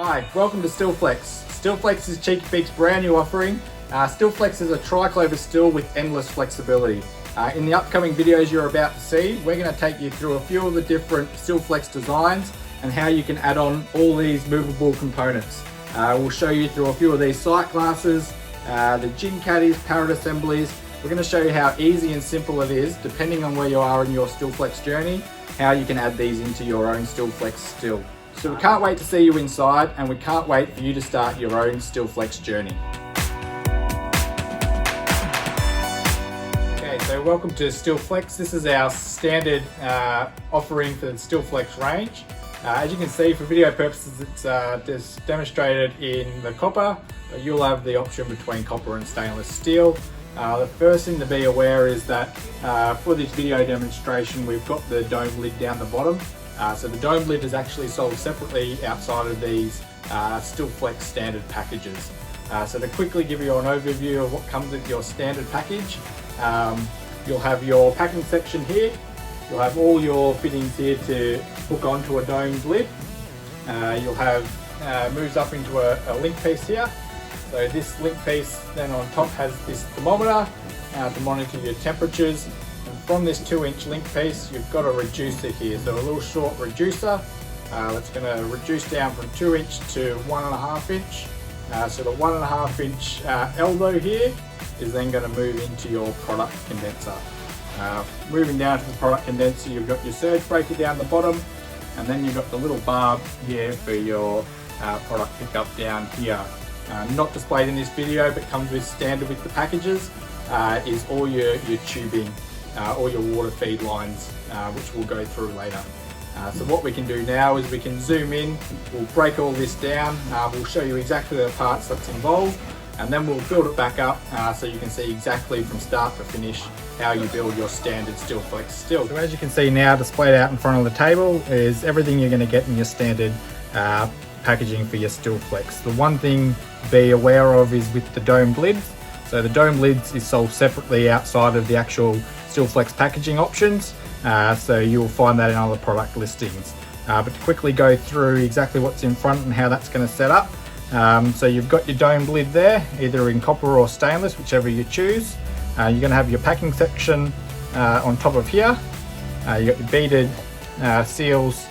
Hi, welcome to StillFlex. StillFlex is Cheeky Pete's brand new offering. StillFlex is a Tri-Clover still with endless flexibility. In the upcoming videos you're about to see, we're going to take you through a few of the different StillFlex designs and how you can add on all these movable components. We'll show you through a few of these sight glasses, the gin caddies, parrot assemblies. We're going to show you how easy and simple it is, depending on where you are in your StillFlex journey, how you can add these into your own StillFlex still. So we can't wait to see you inside, and we can't wait for you to start your own StillFlex journey. Okay, so welcome to StillFlex. This is our standard offering for the StillFlex range. As you can see, for video purposes, it's just demonstrated in the copper. You'll have the option between copper and stainless steel. The first thing to be aware is that for this video demonstration, we've got the dome lid down the bottom. So the dome lid is actually sold separately outside of these StillFlex standard packages. So to quickly give you an overview of what comes with your standard package, you'll have your packing section here. You'll have all your fittings here to hook onto a domed lid. You'll have moves up into a link piece here. So this link piece then on top has this thermometer to monitor your temperatures. And from this 2-inch link piece, you've got a reducer here. So a little short reducer that's going to reduce down from 2-inch to 1.5 inch. So the 1.5 inch elbow here is then going to move into your product condenser. Moving down to the product condenser, you've got your surge breaker down the bottom, and then you've got the little barb here for your product pickup down here. Not displayed in this video, but comes with standard with the packages, is all your tubing, all your water feed lines, which we'll go through later. So what we can do now is we can zoom in, we'll break all this down, we'll show you exactly the parts that's involved, and then we'll build it back up so you can see exactly from start to finish how you build your standard StillFlex still. So as you can see now, displayed out in front of the table is everything you're going to get in your standard packaging for your StillFlex. The one thing to be aware of is with the domed lids. So the domed lids is sold separately outside of the actual StillFlex packaging options. So you will find that in other product listings. But to quickly go through exactly what's in front and how that's going to set up. So you've got your domed lid there, either in copper or stainless, whichever you choose. You're going to have your packing section on top of here. You've got your beaded seals,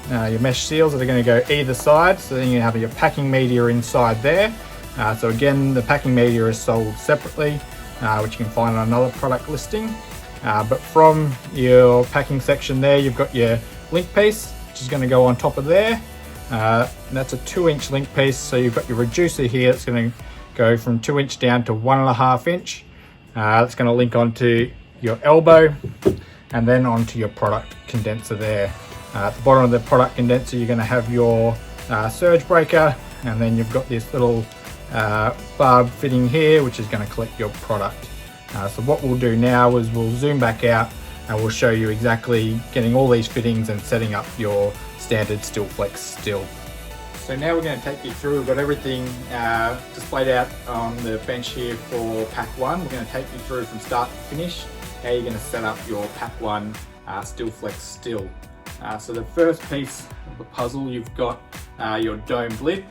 your mesh seals that are going to go either side. So then you have your packing media inside there. So again, the packing media is sold separately, which you can find on another product listing. But from your packing section there, you've got your link piece, which is going to go on top of there. That's a 2-inch link piece. So you've got your reducer here. It's going to go from 2-inch down to 1.5 inch. That's going to link onto your elbow and then onto your product condenser there. At the bottom of the product condenser, you're going to have your surge breaker, and then you've got this little barb fitting here, which is going to collect your product. So what we'll do now is we'll zoom back out and we'll show you exactly getting all these fittings and setting up your standard StillFlex still. So now we're going to take you through, we've got everything displayed out on the bench here for pack 1. We're going to take you through from start to finish how you're going to set up your pack 1 StillFlex still. So the first piece of the puzzle, you've got your domed lid.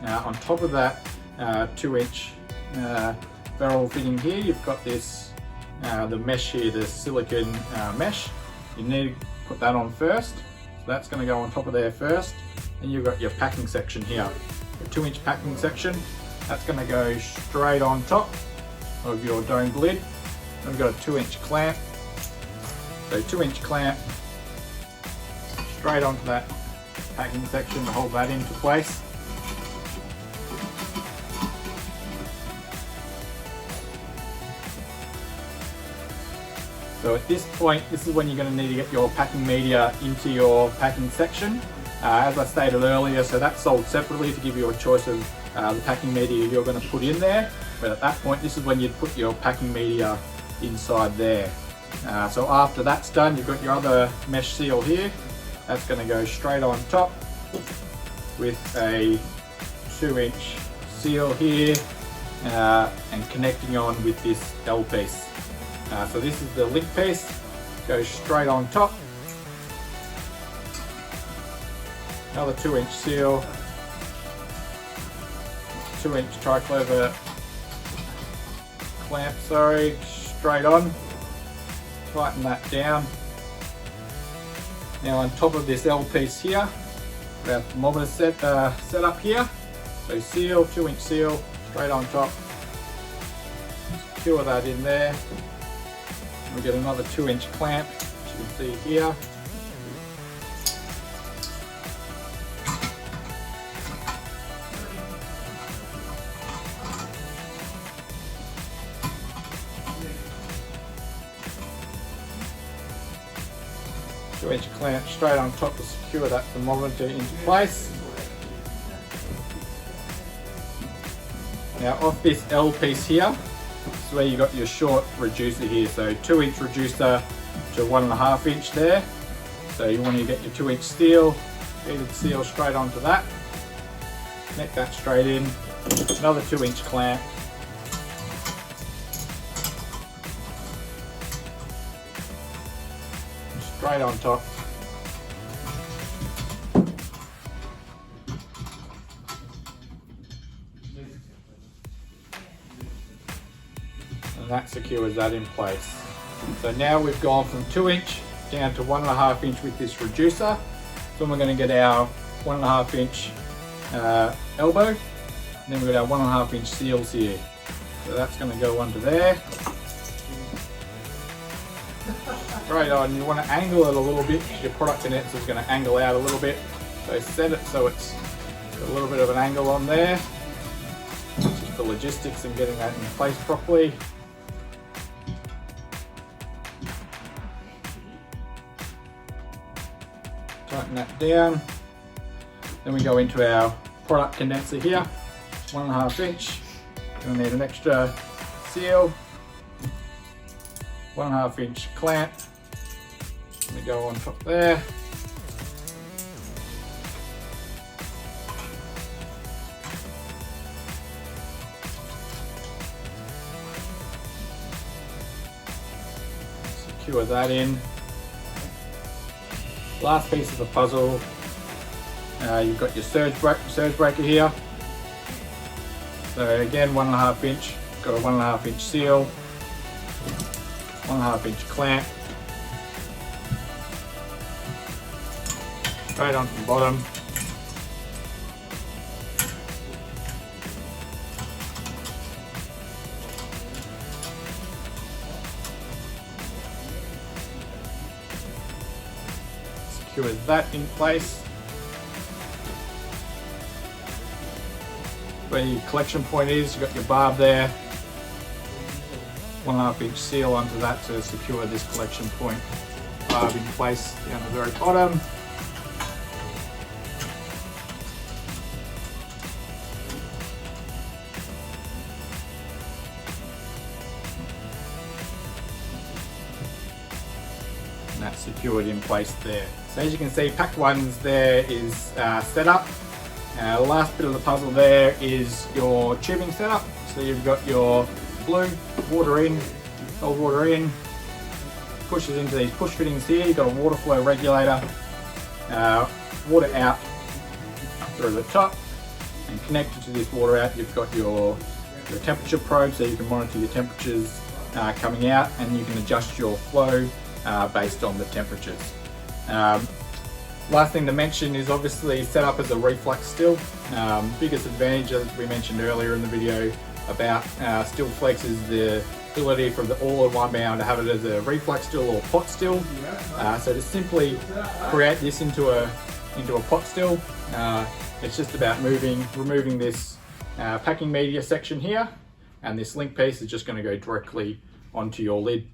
On top of that 2-inch barrel fitting here, you've got this, the mesh here, the silicone mesh. You need to put that on first. So that's going to go on top of there first. Then you've got your packing section here, your 2-inch packing section. That's going to go straight on top of your domed lid. Then we've got a 2-inch clamp. So 2-inch clamp straight onto that packing section to hold that into place. So at this point, this is when you're going to need to get your packing media into your packing section. As I stated earlier, so that's sold separately to give you a choice of the packing media you're going to put in there. But at that point, this is when you'd put your packing media inside there. So after that's done, you've got your other mesh seal here. That's going to go straight on top with a 2-inch seal here and connecting on with this L piece. So this is the link piece, goes straight on top. Another 2-inch seal 2-inch Tri-Clover clamp, straight on. Tighten that down. Now on top of this L piece here, we have thermometer set up here. So seal, 2-inch seal, straight on top. Secure that in there. We get another 2-inch clamp, as you can see here. Two-inch clamp straight on top to secure that thermometer into place. Now off this L piece here, this is where you got your short reducer here. So 2-inch reducer to 1.5 inch there. So you want to get your 2-inch steel, heated steel straight onto that. Connect that straight in. Another 2-inch clamp. Straight on top. And that secures that in place. So now we've gone from 2-inch down to 1.5 inch with this reducer. So we're going to get our 1.5 inch elbow, and then we've got our 1.5 inch seals here. So that's going to go under there. Right on, you want to angle it a little bit because your product condenser is going to angle out a little bit. So set it so it's got a little bit of an angle on there. Just the logistics and getting that in place properly. Tighten that down. Then we go into our product condenser here, 1.5 inch. Gonna need an extra seal, 1.5 inch clamp. Let me go on top there. Secure that in. Last piece of the puzzle, you've got your surge breaker here. So again, 1.5 inch, got a 1.5 inch seal, 1.5 inch clamp, straight onto the bottom. Secures that in place. Where your collection point is, you've got your barb there. 1.5 inch seal onto that to secure this collection point. Barb in place down the very bottom. And that's secured in place there. So as you can see, pack ones there is set up. The last bit of the puzzle there is your tubing setup. So you've got your blue, water in, cold water in, pushes into these push fittings here. You've got a water flow regulator, water out through the top, and connected to this water out you've got your temperature probe, so you can monitor your temperatures coming out, and you can adjust your flow based on the temperatures. Last thing to mention is obviously set up as a reflux still. Biggest advantage, as we mentioned earlier in the video about StillFlex, is the ability for the all-in-one band to have it as a reflux still or pot still. So to simply create this into a pot still, it's just about removing this packing media section here, and this link piece is just going to go directly onto your lid.